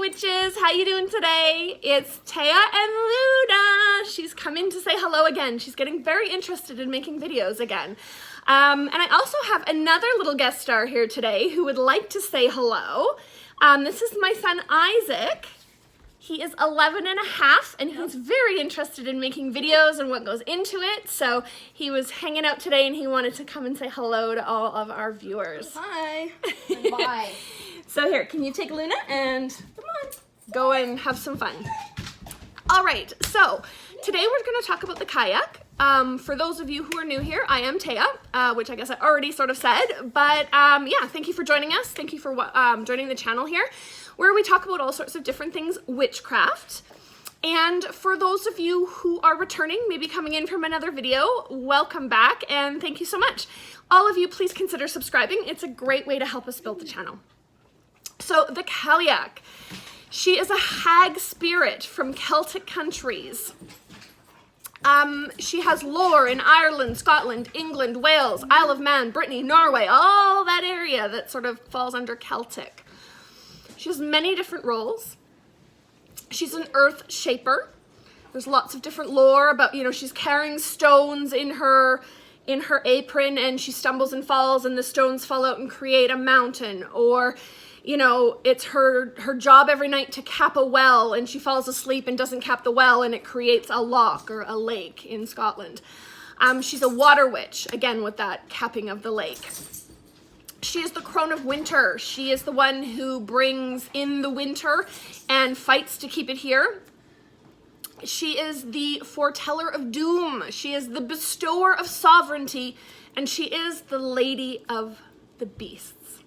witches, how you doing today? It's Taya and Luna. She's come in to say hello again. She's getting very interested in making videos again. And I also have another little guest star here today who would like to say hello. This is my son Isaac. He is 11 and a half and he's very interested in making videos and what goes into it. So he was hanging out today and he wanted to come and say hello to all of our viewers. Hi. Bye. So here, can you take Luna and come on, go and have some fun. All right, so today we're going to talk about the Cailleach. For those of you who are new here, I am Taya, which I guess I already sort of said, but yeah, thank you for joining us. Thank you for joining the channel here, where we talk about all sorts of different things witchcraft. And for those of you who are returning, maybe coming in from another video, welcome back and thank you so much. All of you, please consider subscribing. It's a great way to help us build the channel. So the Cailleach, she is a hag spirit from Celtic countries. She has lore in Ireland, Scotland, England, Wales, Isle of Man, Brittany, Norway, all that area that sort of falls under Celtic. She has many different roles. She's an earth shaper. There's lots of different lore about, you know, she's carrying stones in her apron and she stumbles and falls and the stones fall out and create a mountain. Or, you know, it's her job every night to cap a well and she falls asleep and doesn't cap the well and it creates a loch or a lake in Scotland. She's a water witch, again with that capping of the lake. She is the crone of winter. She is the one who brings in the winter and fights to keep it here. She is the foreteller of doom. She is the bestower of sovereignty, and she is the lady of the beasts.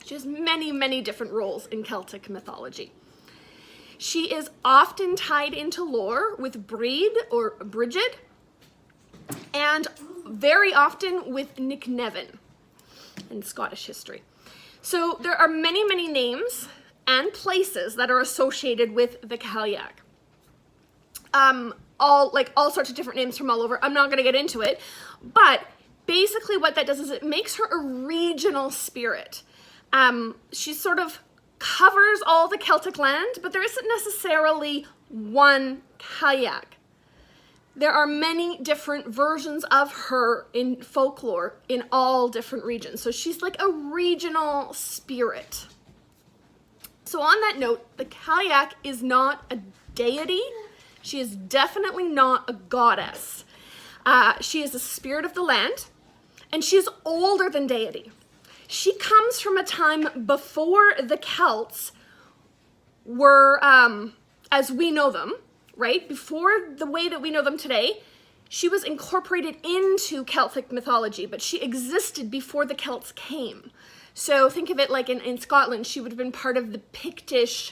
She has many, many different roles in Celtic mythology. She is often tied into lore with Breed or Bridget, and very often with Nick Nevin in Scottish history. So there are many, many names and places that are associated with the Cailleach. All sorts of different names from all over. I'm not going to get into it, but basically what that does is it makes her a regional spirit. She sort of covers all the Celtic land, but there isn't necessarily one Cailleach. There are many different versions of her in folklore in all different regions. So she's like a regional spirit. So on that note, the Cailleach is not a deity. She is definitely not a goddess. She is a spirit of the land, and she is older than deity. She comes from a time before the Celts were, as we know them, right? Before the way that we know them today, she was incorporated into Celtic mythology, but she existed before the Celts came. So think of it like in Scotland, she would have been part of the Pictish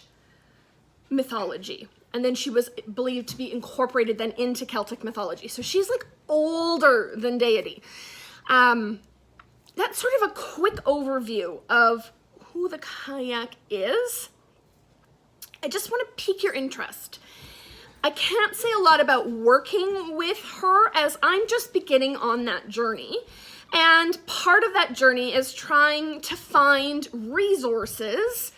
mythology. And then she was believed to be incorporated then into Celtic mythology. So she's like older than deity. That's sort of a quick overview of who the Cailleach is. I just want to pique your interest. I can't say a lot about working with her as I'm just beginning on that journey. And part of that journey is trying to find resources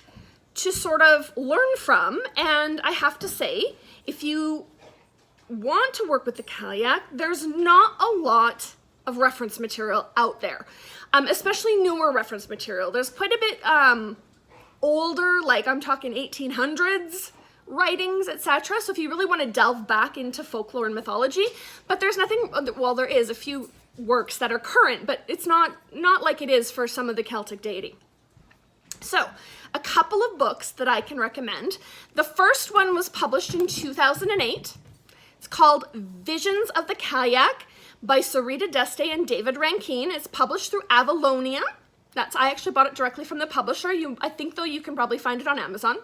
to sort of learn from. And I have to say, if you want to work with the Cailleach, there's not a lot of reference material out there, especially newer reference material. There's quite a bit older, like I'm talking 1800s writings, etc. So if you really want to delve back into folklore and mythology, but there's nothing, well, there is a few works that are current, but it's not like it is for some of the Celtic deity. So a couple of books that I can recommend. The first one was published in 2008. It's called Visions of the Cailleach by Sarita Deste and David Rankine. It's published through Avalonia. I actually bought it directly from the publisher. I think though you can probably find it on Amazon.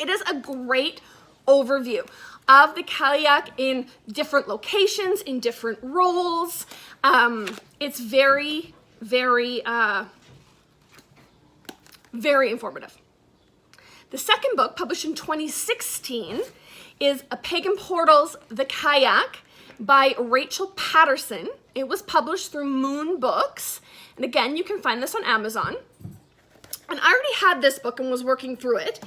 It is a great overview of the Cailleach in different locations, in different roles. It's very, very, very informative. The second book, published in 2016, is A Pagan Portals, The Cailleach by Rachel Patterson. It was published through Moon Books. And again, you can find this on Amazon. And I already had this book and was working through it.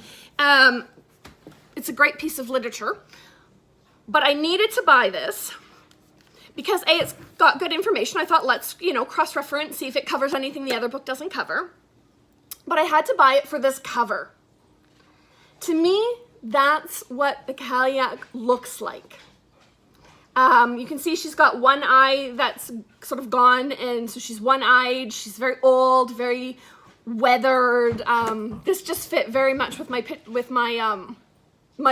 It's a great piece of literature, but I needed to buy this because A, it's got good information. I thought, let's, cross-reference, see if it covers anything the other book doesn't cover. But I had to buy it for this cover. To me, that's what the Cailleach looks like. You can see she's got one eye that's sort of gone, and so she's one-eyed. She's very old, very weathered. This just fit very much with my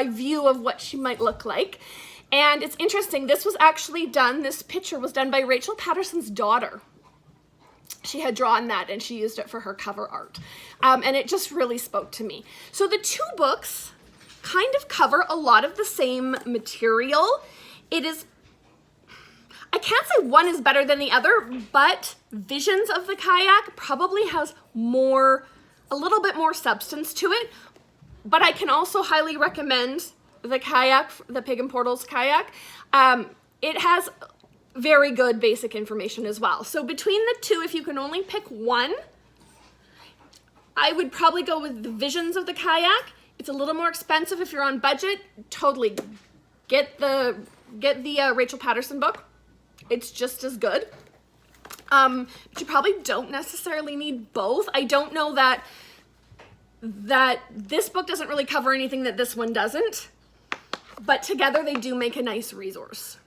view of what she might look like. And it's interesting, this picture was done by Rachel Patterson's daughter. She had drawn that and she used it for her cover art. And it just really spoke to me. So the two books kind of cover a lot of the same material. I can't say one is better than the other, but Visions of the Cailleach probably has a little bit more substance to it. But I can also highly recommend the Cailleach, the Pagan Portals Cailleach. It has very good basic information as well. So between the two, if you can only pick one, I would probably go with the Visions of the Cailleach. It's a little more expensive if you're on budget. Totally get the Rachel Patterson book. It's just as good. But you probably don't necessarily need both. I don't know that this book doesn't really cover anything that this one doesn't, but together they do make a nice resource.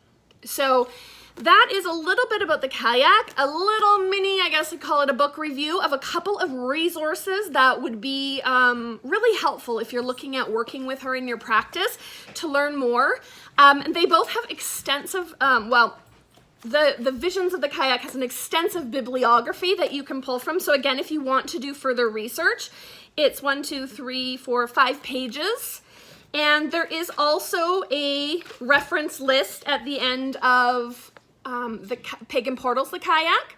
So that is a little bit about the Cailleach, a little mini, I guess I'd call it a book review of a couple of resources that would be really helpful if you're looking at working with her in your practice to learn more. And they both have extensive, the Visions of the Cailleach has an extensive bibliography that you can pull from. So again, if you want to do further research, it's 5 pages. And there is also a reference list at the end of the Pagan Portals, the Cailleach.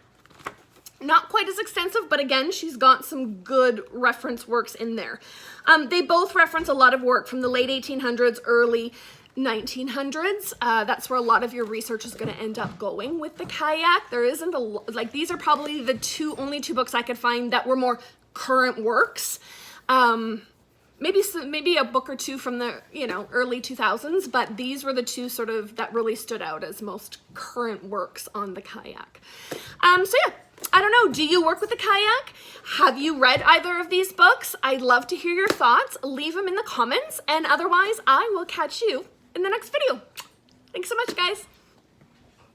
Not quite as extensive, but again, she's got some good reference works in there. They both reference a lot of work from the late 1800s, early 1900s. That's where a lot of your research is going to end up going with the Cailleach. There isn't these are probably the only two books I could find that were more current works. Maybe a book or two from the early 2000s, but these were the two sort of that really stood out as most current works on the Cailleach. So yeah, I don't know. Do you work with the Cailleach? Have you read either of these books? I'd love to hear your thoughts. Leave them in the comments, and otherwise I will catch you in the next video. Thanks so much, guys.